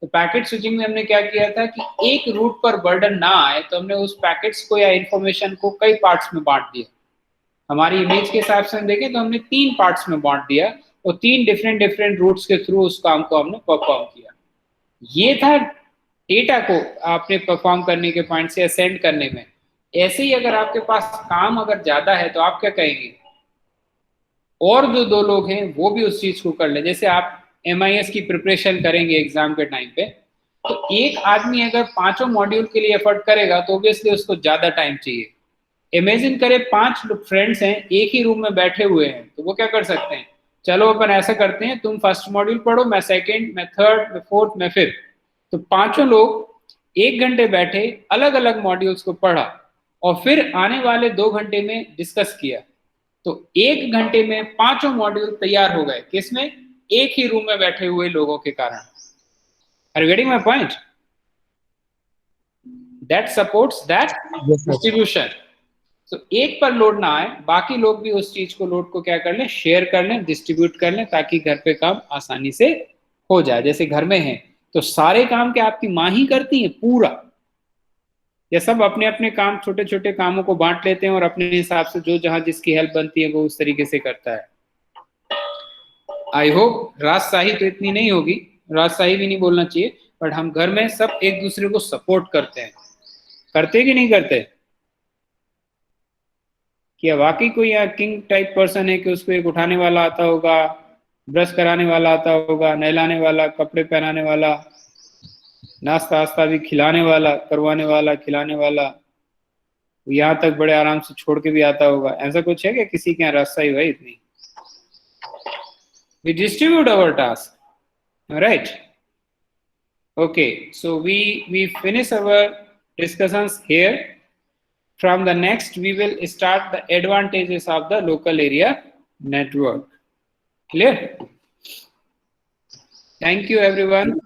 तो packet switching में हमने क्या किया था कि एक रूट पर बर्डन ना आए, तो हमने उस पैकेट्स को या इंफॉर्मेशन को कई पार्ट्स में बांट दिया. हमारी इमेज के हिसाब से हम देखें तो हमने 3 पार्ट्स में बांट दिया और 3 डिफरेंट रूट्स के थ्रू उस काम को हमने परफॉर्म किया. ये था डेटा को आपने परफॉर्म करने के पॉइंट से सेंड करने में. ऐसे ही अगर आपके पास काम अगर ज्यादा है तो आप क्या कहेंगे, और जो 2 लोग हैं वो भी उस चीज को कर ले. जैसे आप MIS की प्रिपरेशन करेंगे एग्जाम के टाइम पे, तो एक आदमी अगर 5 मॉड्यूल के लिए एफर्ट करेगा तो ऑब्वियसली उसको ज्यादा टाइम चाहिए. इमेजिन करें 5 फ्रेंड्स हैं, एक ही रूम में बैठे हुए हैं, तो वो क्या कर सकते हैं, चलो अपन ऐसा करते हैं, तुम फर्स्ट मॉड्यूल पढ़ो, मैं सेकंड, मैं थर्ड, मैं फोर्थ, मैं फिफ्थ. तो 5 लोग 1 घंटे बैठे, अलग अलग मॉड्यूल्स को पढ़ा और फिर आने वाले 2 घंटे में डिस्कस किया. तो 1 घंटे में 5 मॉड्यूल तैयार हो गए. किसमें? एक ही रूम में बैठे हुए लोगों के कारण. Are you getting my point? That supports that distribution. तो एक पर लोड ना आए, बाकी लोग भी उस चीज को लोड को क्या कर लें, शेयर कर लें, डिस्ट्रीब्यूट कर लें, ताकि घर पे काम आसानी से हो जाए. जैसे घर में है तो सारे काम क्या आपकी माँ ही करती है पूरा, या सब अपने अपने काम, छोटे छोटे कामों को बांट लेते हैं और अपने हिसाब से जो जहां जिसकी हेल्प बनती है वो उस तरीके से करता है. आई होप राजशाही तो इतनी नहीं होगी, राजशाही भी नहीं बोलना चाहिए, बट हम घर में सब एक दूसरे को सपोर्ट करते हैं. करते कि नहीं करते? क्या वाकई कोई यहाँ किंग टाइप पर्सन है कि उसको एक उठाने वाला आता होगा, ब्रश कराने वाला आता होगा, नहलाने वाला, कपड़े पहनाने वाला, नाश्ता वास्ता भी खिलाने वाला, करवाने वाला, खिलाने वाला, यहाँ तक बड़े आराम से छोड़ के भी आता होगा. ऐसा कुछ है कि किसी के यहाँ रास्ता भाई इतनी? We distribute our task, right? Okay, so we finish our discussions here. From the next, we will start the advantages of the local area network. Clear? Thank you, everyone.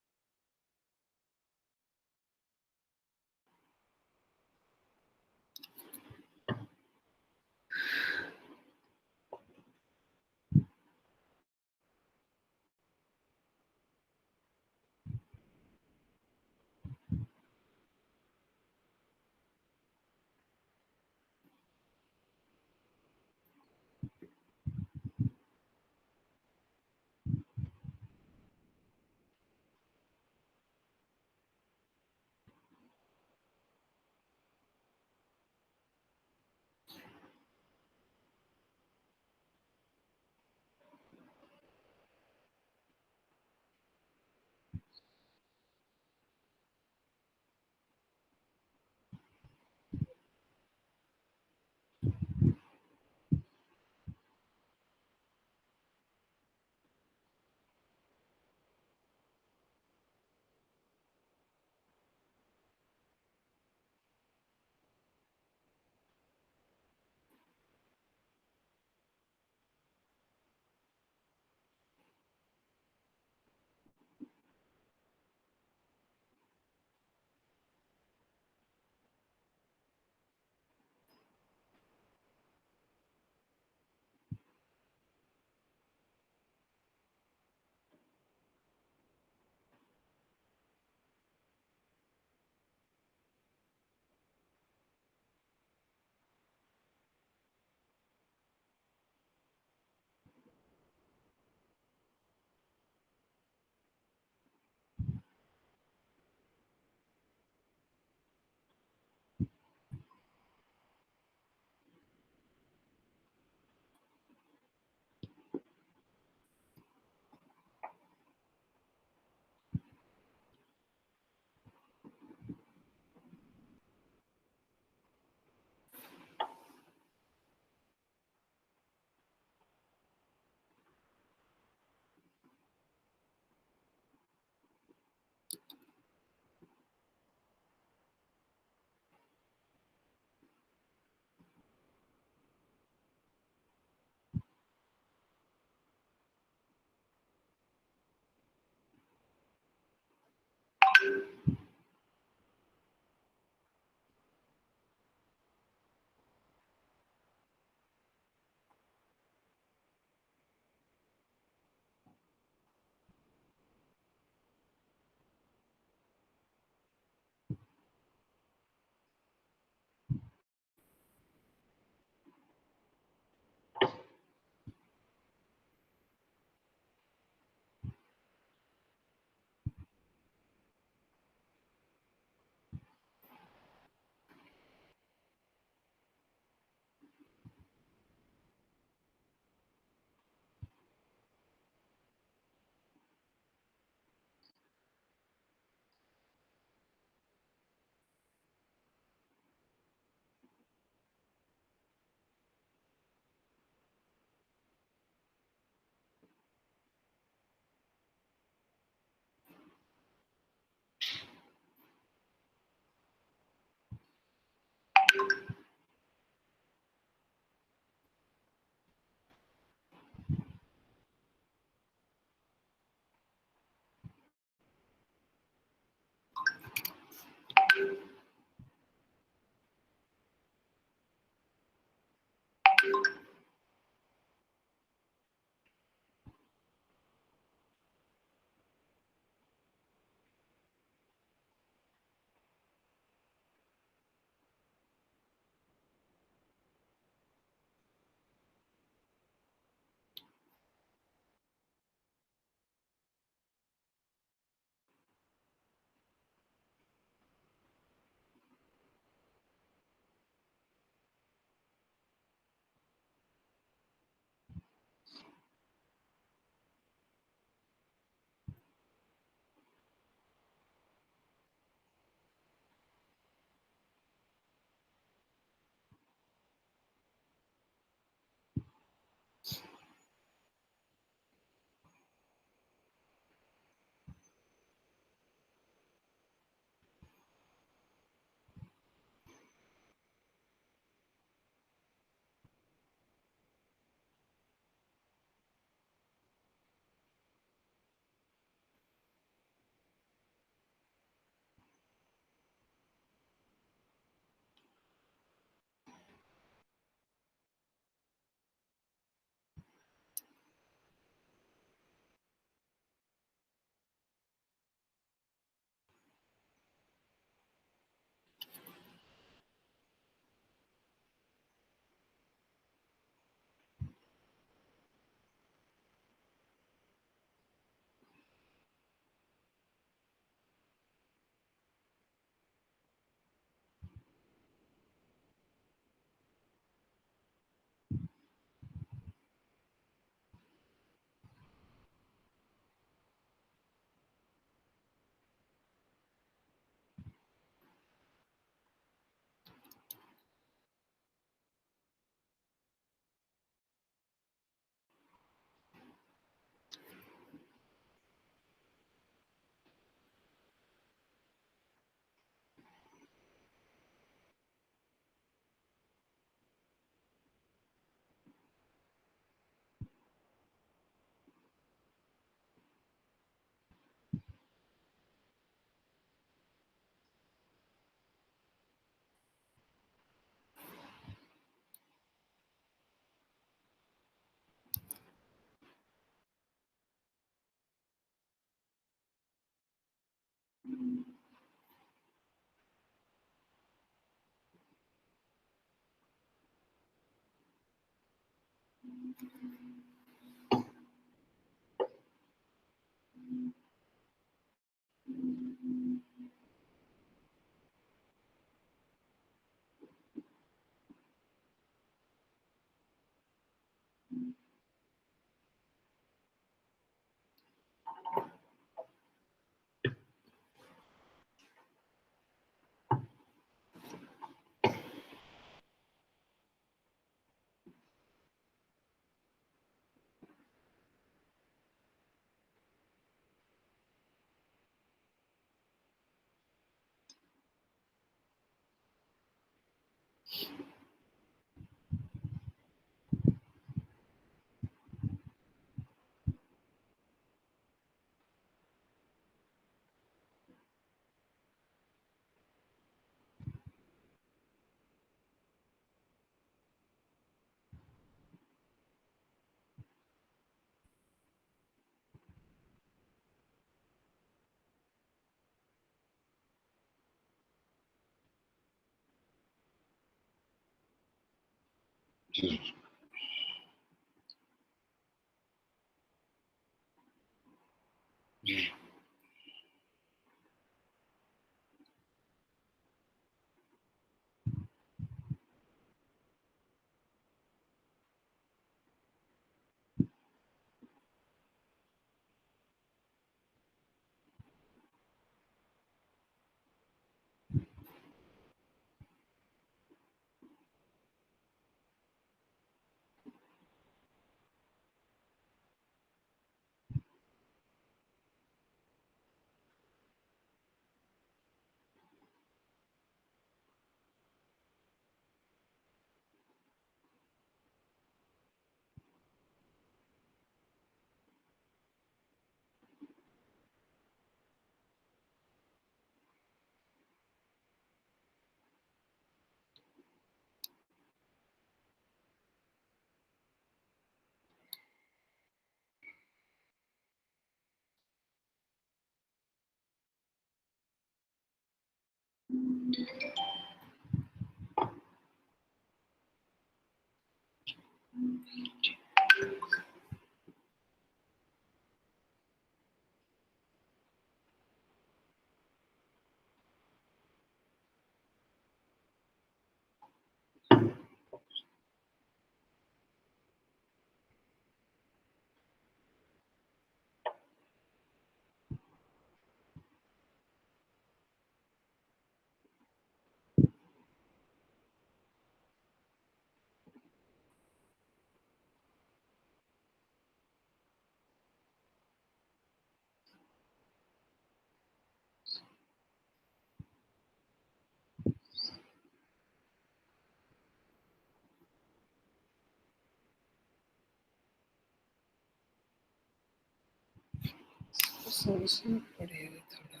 सोचना पड़ेगा थोड़ा।